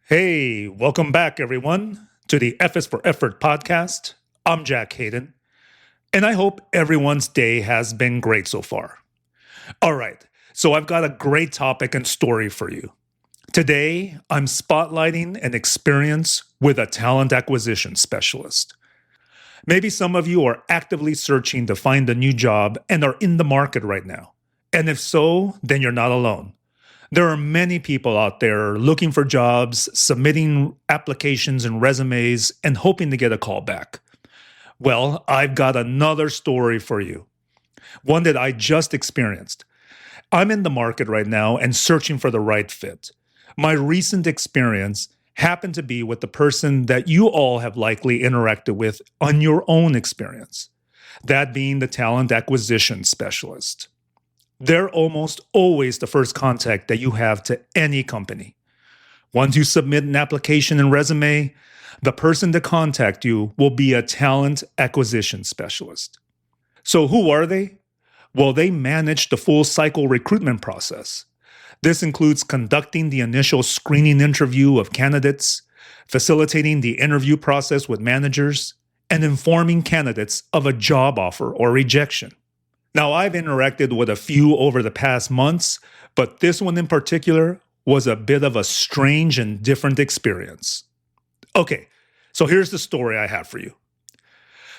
Hey, welcome back, everyone, to the F is for Effort podcast. I'm Jack Hayden, and I hope everyone's day has been great so far. All right, so I've got a great topic and story for you. Today, I'm spotlighting an experience with a talent acquisition specialist. Maybe some of you are actively searching to find a new job and are in the market right now. And if so, then you're not alone. There are many people out there looking for jobs, submitting applications and resumes, and hoping to get a call back. Well, I've got another story for you, one that I just experienced. I'm in the market right now and searching for the right fit. My recent experience happened to be with the person that you all have likely interacted with on your own experience, that being the talent acquisition specialist. They're almost always the first contact that you have to any company. Once you submit an application and resume, the person to contact you will be a talent acquisition specialist. So who are they? Well, they manage the full cycle recruitment process. This includes conducting the initial screening interview of candidates, facilitating the interview process with managers, and informing candidates of a job offer or rejection. Now, I've interacted with a few over the past months, but this one in particular was a bit of a strange and different experience. Okay, so here's the story I have for you.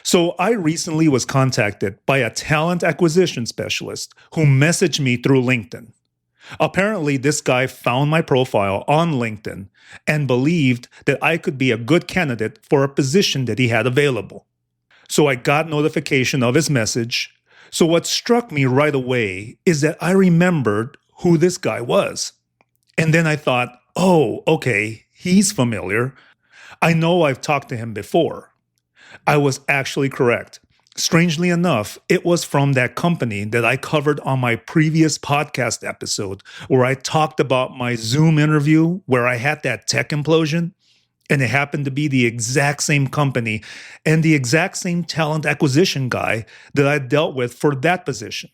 So I recently was contacted by a talent acquisition specialist who messaged me through LinkedIn. Apparently, this guy found my profile on LinkedIn and believed that I could be a good candidate for a position that he had available. So I got notification of his message. So what struck me right away is that I remembered who this guy was. And then I thought, oh, okay, he's familiar. I know I've talked to him before. I was actually correct. Strangely enough, it was from that company that I covered on my previous podcast episode where I talked about my Zoom interview where I had that tech implosion. And it happened to be the exact same company and the exact same talent acquisition guy that I dealt with for that position.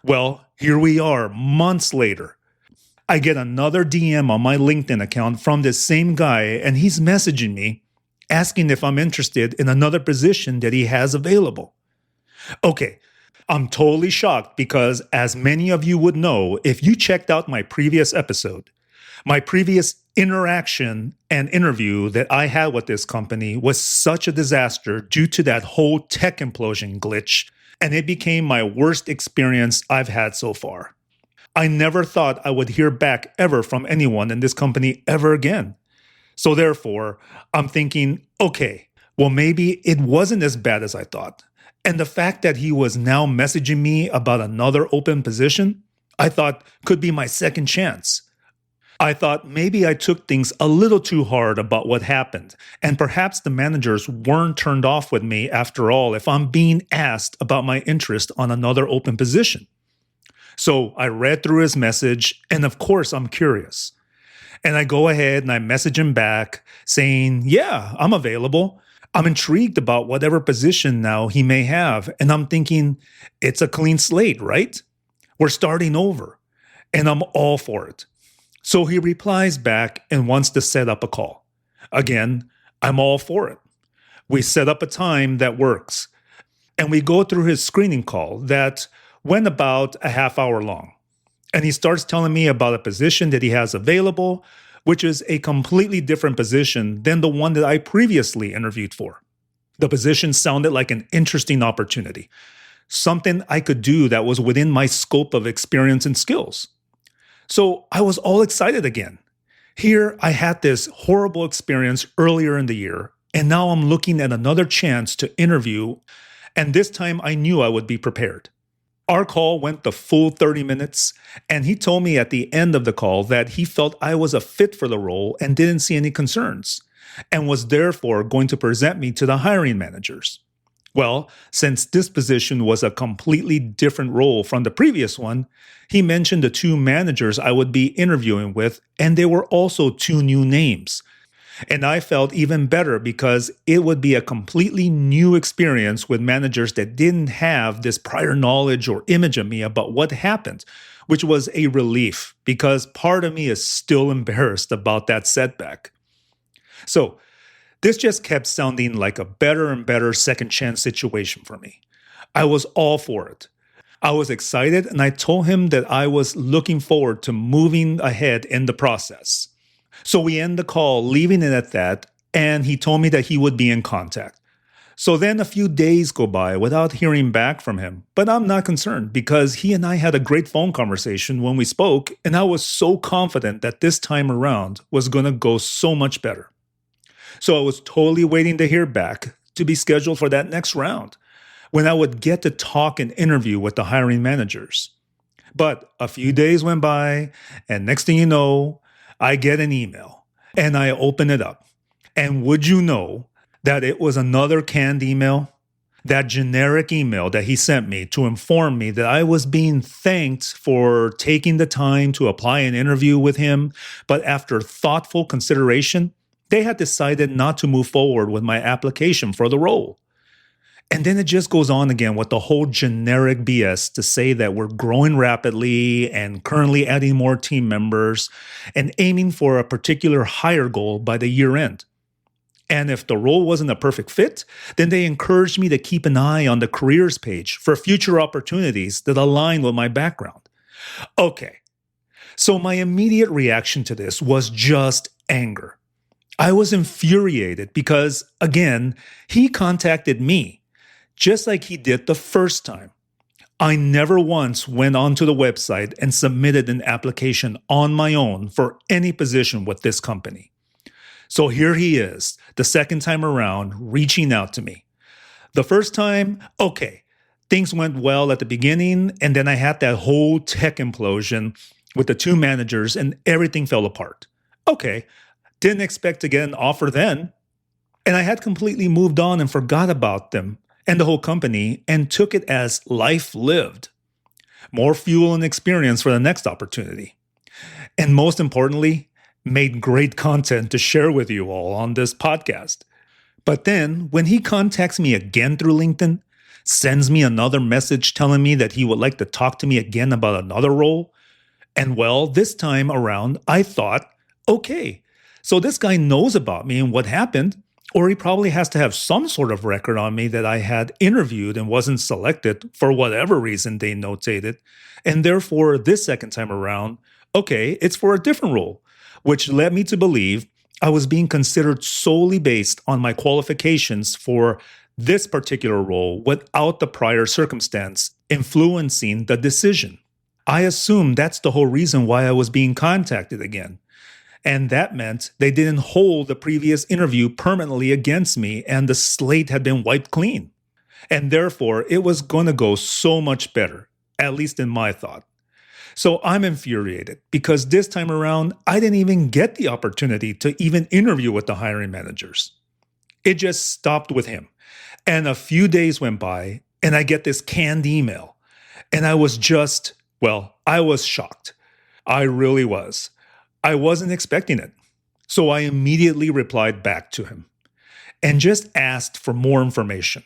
Well, here we are, months later. I get another DM on my LinkedIn account from this same guy, and he's messaging me, asking if I'm interested in another position that he has available. Okay, I'm totally shocked because, as many of you would know, if you checked out my previous episode, my previous interaction and interview that I had with this company was such a disaster due to that whole tech implosion glitch, and it became my worst experience I've had so far. I never thought I would hear back ever from anyone in this company ever again. So therefore, I'm thinking, okay, well, maybe it wasn't as bad as I thought. And the fact that he was now messaging me about another open position, I thought could be my second chance. I thought maybe I took things a little too hard about what happened, and perhaps the managers weren't turned off with me after all if I'm being asked about my interest on another open position. So I read through his message, and of course I'm curious. And I go ahead and I message him back saying, yeah, I'm available. I'm intrigued about whatever position now he may have, and I'm thinking, it's a clean slate, right? We're starting over, and I'm all for it. So he replies back and wants to set up a call. Again, I'm all for it. We set up a time that works. And we go through his screening call that went about a half hour long. And he starts telling me about a position that he has available, which is a completely different position than the one that I previously interviewed for. The position sounded like an interesting opportunity, something I could do that was within my scope of experience and skills. So I was all excited again. Here, I had this horrible experience earlier in the year, and now I'm looking at another chance to interview, and this time I knew I would be prepared. Our call went the full 30 minutes, and he told me at the end of the call that he felt I was a fit for the role and didn't see any concerns, and was therefore going to present me to the hiring managers. Well, since this position was a completely different role from the previous one, he mentioned the two managers I would be interviewing with, and they were also two new names. And I felt even better because it would be a completely new experience with managers that didn't have this prior knowledge or image of me about what happened which was a relief because part of me is still embarrassed about that setback. So this just kept sounding like a better and better second chance situation for me. I was all for it. I was excited, and I told him that I was looking forward to moving ahead in the process. So we end the call, leaving it at that, and he told me that he would be in contact. So then a few days go by without hearing back from him, but I'm not concerned because he and I had a great phone conversation when we spoke, and I was so confident that this time around was going to go so much better. So I was totally waiting to hear back to be scheduled for that next round, when I would get to talk and interview with the hiring managers. But a few days went by, and next thing you know, I get an email, and I open it up. And would you know that it was another canned email? That generic email that he sent me to inform me that I was being thanked for taking the time to apply an interview with him, but after thoughtful consideration, they had decided not to move forward with my application for the role. And then it just goes on again with the whole generic BS to say that we're growing rapidly and currently adding more team members and aiming for a particular hire goal by the year end. And if the role wasn't a perfect fit, then they encouraged me to keep an eye on the careers page for future opportunities that align with my background. Okay, so my immediate reaction to this was just anger. I was infuriated because, again, he contacted me, just like he did the first time. I never once went onto the website and submitted an application on my own for any position with this company. So here he is, the second time around, reaching out to me. The first time, okay, things went well at the beginning, and then I had that whole tech implosion with the two managers and everything fell apart. Okay, didn't expect to get an offer then. And I had completely moved on and forgot about them and the whole company and took it as life lived. More fuel and experience for the next opportunity. And most importantly, made great content to share with you all on this podcast. But then when he contacts me again through LinkedIn, sends me another message telling me that he would like to talk to me again about another role, and well, this time around, I thought, okay, so this guy knows about me and what happened, or he probably has to have some sort of record on me that I had interviewed and wasn't selected for whatever reason they notated. And therefore, this second time around, okay, it's for a different role, which led me to believe I was being considered solely based on my qualifications for this particular role without the prior circumstance influencing the decision. I assumed that's the whole reason why I was being contacted again. And that meant they didn't hold the previous interview permanently against me and the slate had been wiped clean. And therefore, it was going to go so much better, at least in my thought. So I'm infuriated because this time around, I didn't even get the opportunity to even interview with the hiring managers. It just stopped with him. And a few days went by and I get this canned email. And I was I was shocked. I really was. I wasn't expecting it. So I immediately replied back to him and just asked for more information,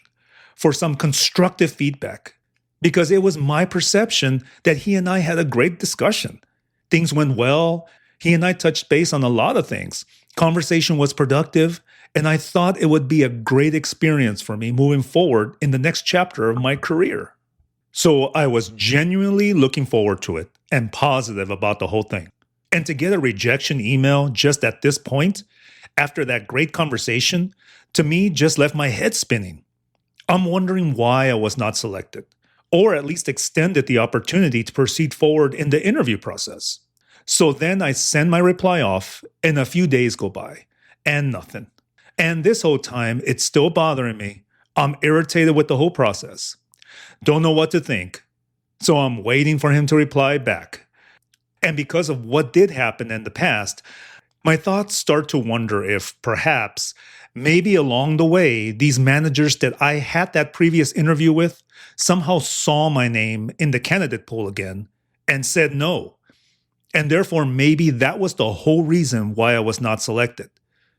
for some constructive feedback, because it was my perception that he and I had a great discussion. Things went well. He and I touched base on a lot of things. Conversation was productive, and I thought it would be a great experience for me moving forward in the next chapter of my career. So I was genuinely looking forward to it and positive about the whole thing. And to get a rejection email just at this point, after that great conversation, to me just left my head spinning. I'm wondering why I was not selected, or at least extended the opportunity to proceed forward in the interview process. So then I send my reply off, and a few days go by, and nothing. And this whole time, it's still bothering me. I'm irritated with the whole process. Don't know what to think. So I'm waiting for him to reply back. And because of what did happen in the past, my thoughts start to wonder if perhaps, maybe along the way, these managers that I had that previous interview with somehow saw my name in the candidate pool again and said no. And therefore, maybe that was the whole reason why I was not selected.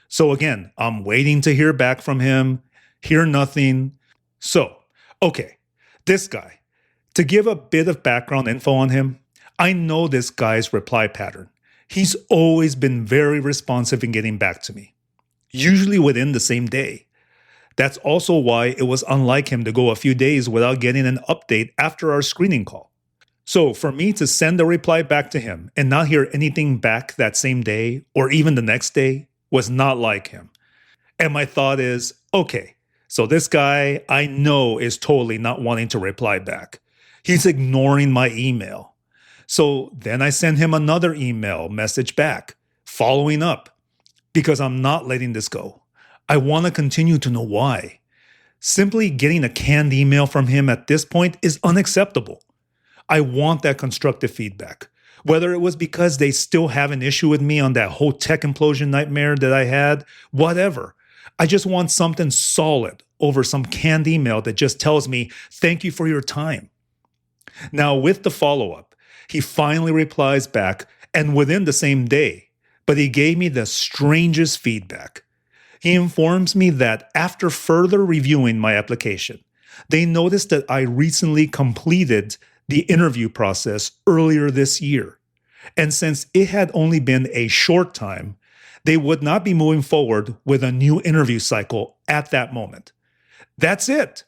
So again, I'm waiting to hear back from him, hear nothing. So, okay, this guy, to give a bit of background info on him, I know this guy's reply pattern. He's always been very responsive in getting back to me, usually within the same day. That's also why it was unlike him to go a few days without getting an update after our screening call. So for me to send a reply back to him and not hear anything back that same day or even the next day was not like him. And my thought is, okay, so this guy I know is totally not wanting to reply back. He's ignoring my email. So then I send him another email message back, following up, because I'm not letting this go. I want to continue to know why. Simply getting a canned email from him at this point is unacceptable. I want that constructive feedback. Whether it was because they still have an issue with me on that whole tech implosion nightmare that I had, whatever. I just want something solid over some canned email that just tells me, thank you for your time. Now, with the follow-up, he finally replies back, and within the same day, but he gave me the strangest feedback. He informs me that after further reviewing my application, they noticed that I recently completed the interview process earlier this year. And since it had only been a short time, they would not be moving forward with a new interview cycle at that moment. That's it.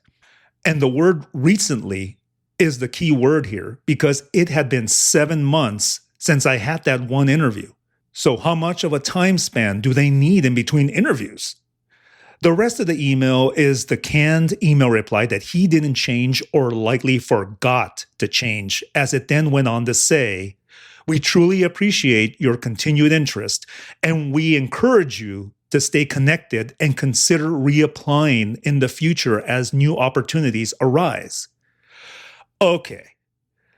And the word recently is the key word here because it had been 7 months since I had that one interview. So how much of a time span do they need in between interviews? The rest of the email is the canned email reply that he didn't change or likely forgot to change, as it then went on to say, we truly appreciate your continued interest, and we encourage you to stay connected and consider reapplying in the future as new opportunities arise. Okay,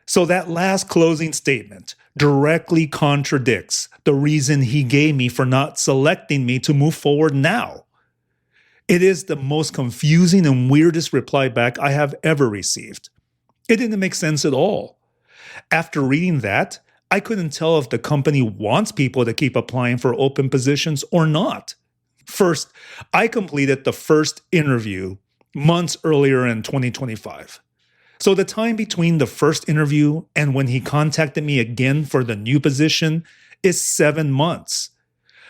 so that last closing statement directly contradicts the reason he gave me for not selecting me to move forward now. It is the most confusing and weirdest reply back I have ever received. It didn't make sense at all. After reading that, I couldn't tell if the company wants people to keep applying for open positions or not. First, I completed the first interview months earlier in 2025. So the time between the first interview and when he contacted me again for the new position is 7 months.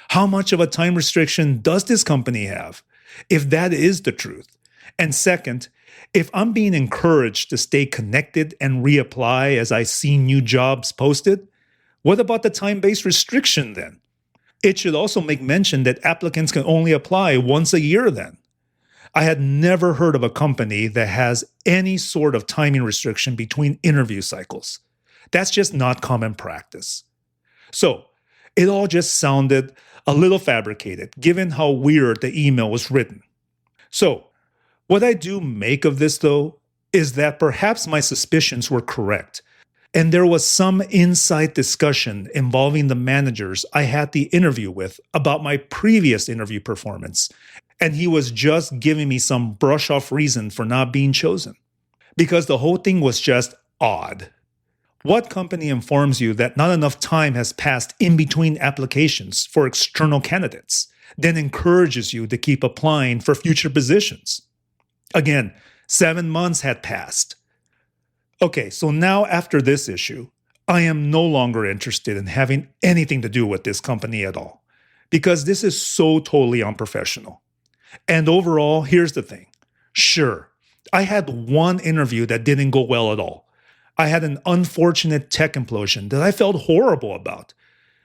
How much of a time restriction does this company have, if that is the truth? And second, if I'm being encouraged to stay connected and reapply as I see new jobs posted, what about the time-based restriction then? It should also make mention that applicants can only apply once a year then. I had never heard of a company that has any sort of timing restriction between interview cycles. That's just not common practice. So, it all just sounded a little fabricated, given how weird the email was written. So, what I do make of this, though, is that perhaps my suspicions were correct, and there was some inside discussion involving the managers I had the interview with about my previous interview performance, and he was just giving me some brush-off reason for not being chosen. Because the whole thing was just odd. What company informs you that not enough time has passed in between applications for external candidates, then encourages you to keep applying for future positions? Again, 7 months had passed. Okay, so now after this issue, I am no longer interested in having anything to do with this company at all, because this is so totally unprofessional. And overall, here's the thing. Sure, I had one interview that didn't go well at all. I had an unfortunate tech implosion that I felt horrible about.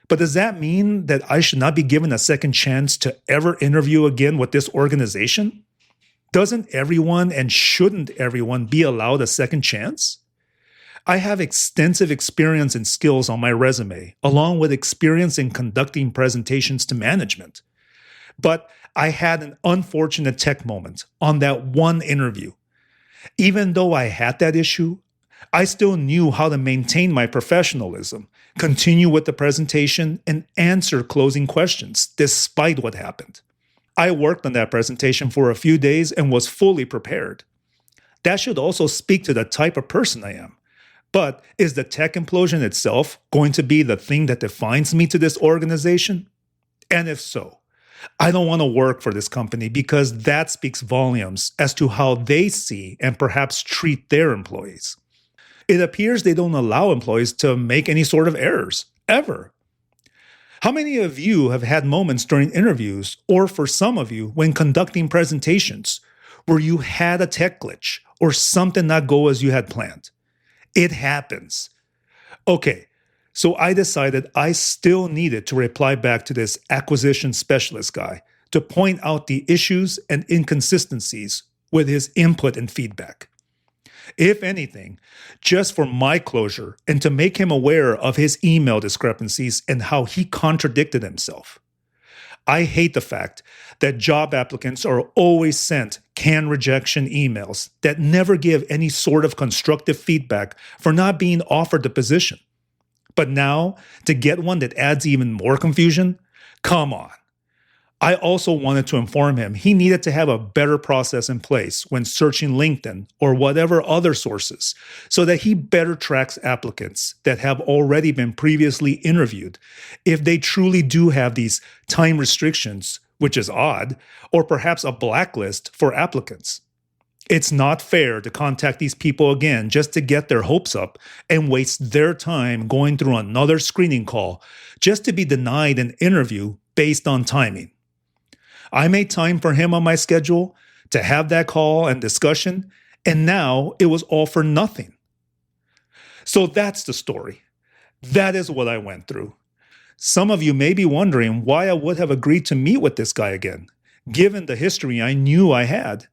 But does that mean that I should not be given a second chance to ever interview again with this organization? Doesn't everyone and shouldn't everyone be allowed a second chance? I have extensive experience and skills on my resume, along with experience in conducting presentations to management. But I had an unfortunate tech moment on that one interview. Even though I had that issue, I still knew how to maintain my professionalism, continue with the presentation, and answer closing questions despite what happened. I worked on that presentation for a few days and was fully prepared. That should also speak to the type of person I am. But is the tech implosion itself going to be the thing that defines me to this organization? And if so, I don't want to work for this company because that speaks volumes as to how they see and perhaps treat their employees. It appears they don't allow employees to make any sort of errors, ever. How many of you have had moments during interviews, or for some of you, when conducting presentations, where you had a tech glitch or something not go as you had planned? It happens. Okay, so I decided I still needed to reply back to this acquisition specialist guy to point out the issues and inconsistencies with his input and feedback. If anything, just for my closure and to make him aware of his email discrepancies and how he contradicted himself. I hate the fact that job applicants are always sent canned rejection emails that never give any sort of constructive feedback for not being offered the position. But now, to get one that adds even more confusion? Come on. I also wanted to inform him he needed to have a better process in place when searching LinkedIn or whatever other sources so that he better tracks applicants that have already been previously interviewed if they truly do have these time restrictions, which is odd, or perhaps a blacklist for applicants. It's not fair to contact these people again just to get their hopes up and waste their time going through another screening call just to be denied an interview based on timing. I made time for him on my schedule to have that call and discussion, and now it was all for nothing. So that's the story. That is what I went through. Some of you may be wondering why I would have agreed to meet with this guy again, given the history I knew I had.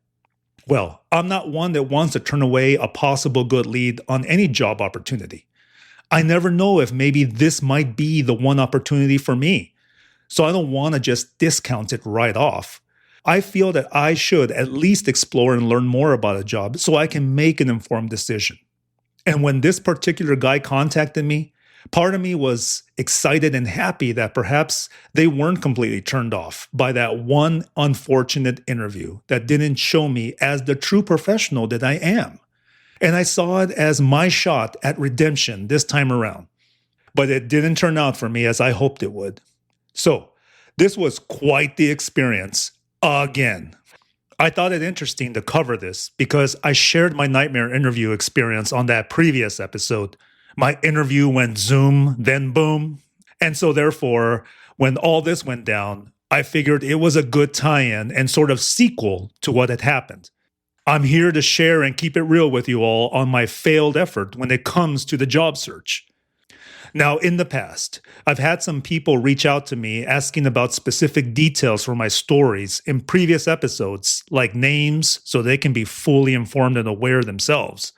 Well, I'm not one that wants to turn away a possible good lead on any job opportunity. I never know if maybe this might be the one opportunity for me. So I don't want to just discount it right off. I feel that I should at least explore and learn more about a job so I can make an informed decision. And when this particular guy contacted me, part of me was excited and happy that perhaps they weren't completely turned off by that one unfortunate interview that didn't show me as the true professional that I am. And I saw it as my shot at redemption this time around. But it didn't turn out for me as I hoped it would. So, this was quite the experience again. I thought it interesting to cover this because I shared my nightmare interview experience on that previous episode. My interview went Zoom, then boom. And so therefore, when all this went down, I figured it was a good tie-in and sort of sequel to what had happened. I'm here to share and keep it real with you all on my failed effort when it comes to the job search. Now, in the past, I've had some people reach out to me asking about specific details for my stories in previous episodes, like names, so they can be fully informed and aware themselves.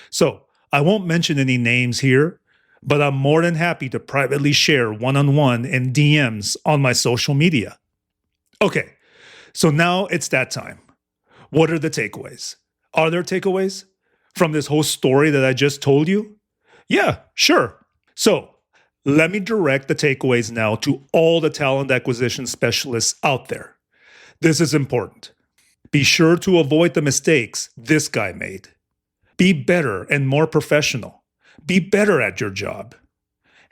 So, I won't mention any names here, but I'm more than happy to privately share one-on-one in DMs on my social media. Okay, so now it's that time. What are the takeaways? Are there takeaways from this whole story that I just told you? Yeah, sure. So, let me direct the takeaways now to all the talent acquisition specialists out there. This is important. Be sure to avoid the mistakes this guy made. Be better and more professional. Be better at your job.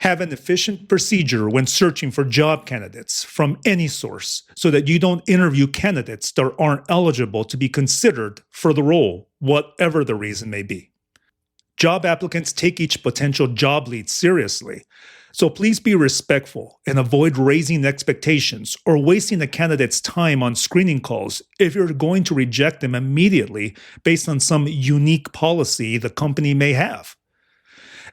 Have an efficient procedure when searching for job candidates from any source so that you don't interview candidates that aren't eligible to be considered for the role, whatever the reason may be. Job applicants take each potential job lead seriously, so please be respectful and avoid raising expectations or wasting a candidate's time on screening calls if you're going to reject them immediately based on some unique policy the company may have.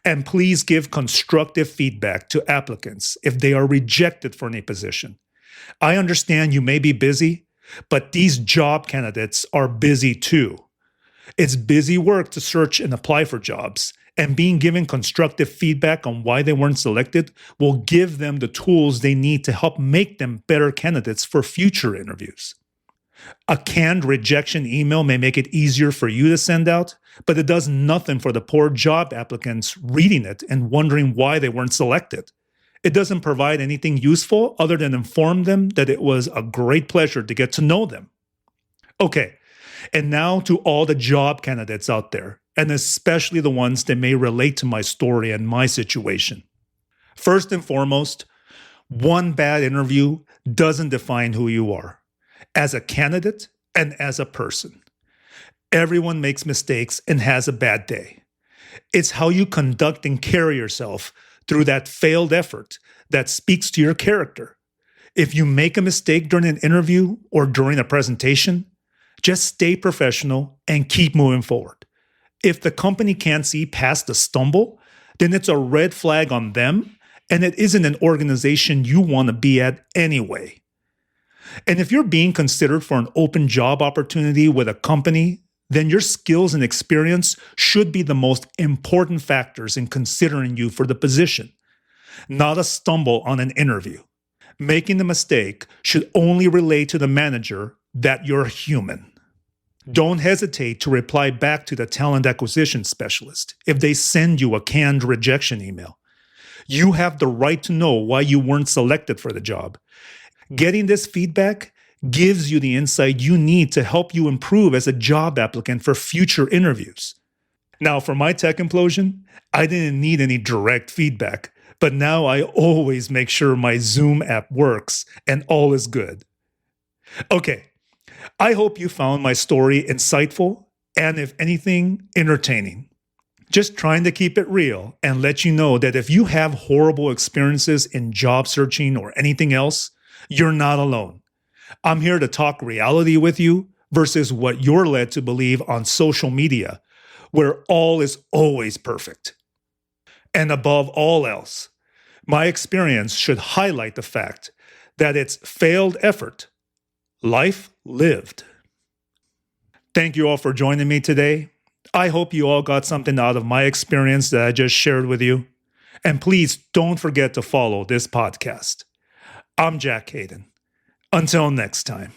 And please give constructive feedback to applicants if they are rejected for any position. I understand you may be busy, but these job candidates are busy too. It's busy work to search and apply for jobs, and being given constructive feedback on why they weren't selected will give them the tools they need to help make them better candidates for future interviews. A canned rejection email may make it easier for you to send out, but it does nothing for the poor job applicants reading it and wondering why they weren't selected. It doesn't provide anything useful other than inform them that it was a great pleasure to get to know them. Okay, and now to all the job candidates out there, and especially the ones that may relate to my story and my situation. First and foremost, one bad interview doesn't define who you are, as a candidate and as a person. Everyone makes mistakes and has a bad day. It's how you conduct and carry yourself through that failed effort that speaks to your character. If you make a mistake during an interview or during a presentation, just stay professional and keep moving forward. If the company can't see past the stumble, then it's a red flag on them, and it isn't an organization you want to be at anyway. And if you're being considered for an open job opportunity with a company, then your skills and experience should be the most important factors in considering you for the position, not a stumble on an interview. Making the mistake should only relate to the manager that you're human. Don't hesitate to reply back to the talent acquisition specialist if they send you a canned rejection email. You have the right to know why you weren't selected for the job. Getting this feedback gives you the insight you need to help you improve as a job applicant for future interviews. Now, for my tech implosion, I didn't need any direct feedback, but now I always make sure my Zoom app works and all is good. Okay, I hope you found my story insightful and, if anything, entertaining. Just trying to keep it real and let you know that if you have horrible experiences in job searching or anything else, you're not alone. I'm here to talk reality with you versus what you're led to believe on social media, where all is always perfect. And above all else, my experience should highlight the fact that it's failed effort, life lived. Thank you all for joining me today. I hope you all got something out of my experience that I just shared with you. And please don't forget to follow this podcast. I'm Jack Hayden. Until next time.